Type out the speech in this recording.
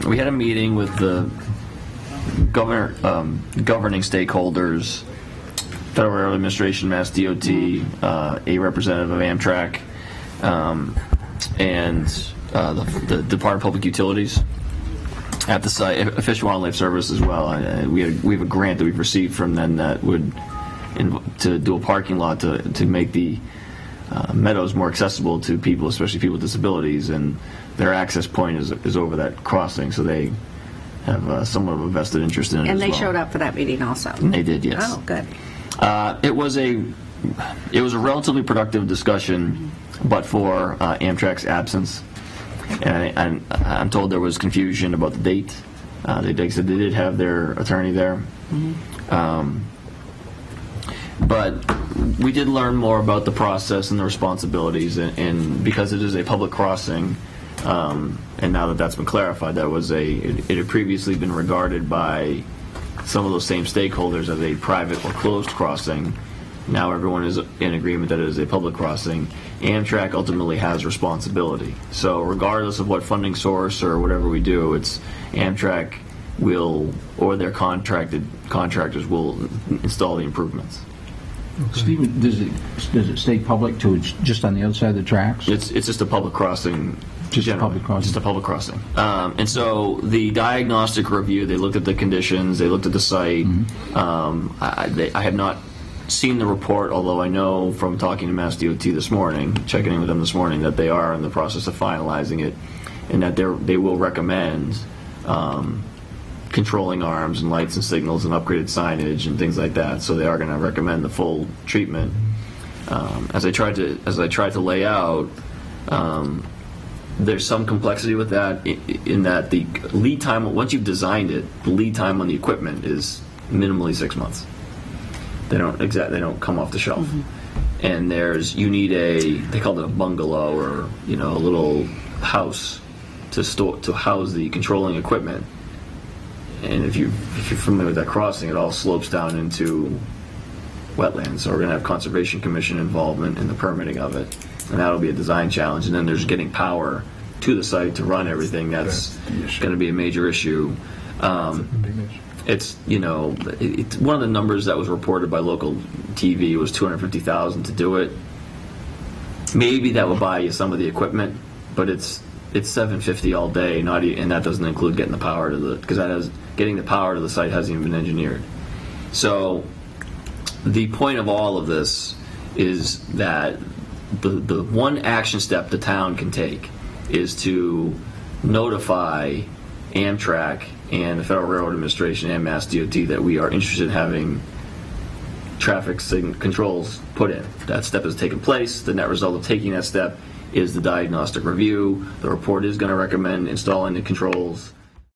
we had a meeting with the governing stakeholders, Federal Railroad Administration, Mass DOT, a representative of Amtrak, and the Department of Public Utilities at the site, Fish and Wildlife Service as well. We have a grant that we've received from them that would to do a parking lot to make the meadows more accessible to people, especially people with disabilities, and their access point is over that crossing, so they have somewhat of a vested interest in it. And as they well. showed up for that meeting also. And they did, yes. Oh, good. It was a relatively productive discussion, but for Amtrak's absence, and I'm told there was confusion about the date. They said they did have their attorney there. But we did learn more about the process and the responsibilities, and because it is a public crossing, and now that that's been clarified, it had previously been regarded by some of those same stakeholders as a private or closed crossing. Now everyone is in agreement that it is a public crossing. Amtrak ultimately has responsibility. So regardless of what funding source or whatever we do, it's Amtrak will, or their contractors will install the improvements. Okay. Stephen, does it stay public to just on the other side of the tracks? It's just a public crossing. Just a public crossing. Just a public crossing. And so the diagnostic review, they looked at the conditions, they looked at the site. I have not seen the report, although I know from talking to Mass DOT this morning, checking in with them this morning, that they are in the process of finalizing it, and that they will recommend controlling arms and lights and signals and upgraded signage and things like that. So they are going to recommend the full treatment. As I tried to lay out, there's some complexity with that in that the lead time, once you've designed it, the lead time on the equipment is minimally 6 months. They don't come off the shelf. And you need they called it a bungalow, or a little house to house the controlling equipment. And if you're familiar with that crossing, it all slopes down into wetlands. So we're going to have Conservation Commission involvement in the permitting of it, and that'll be a design challenge. And then there's getting power to the site to run everything. That's going to be a major issue. It's one of the numbers that was reported by local TV was $250,000 to do it. Maybe that will buy you some of the equipment, but it's $750 all day. And that doesn't include getting the power to getting the power to the site hasn't even been engineered. So the point of all of this is that the one action step the town can take is to notify Amtrak and the Federal Railroad Administration and Mass DOT that we are interested in having traffic controls put in. That step has taken place. The net result of taking that step is the diagnostic review. The report is going to recommend installing the controls.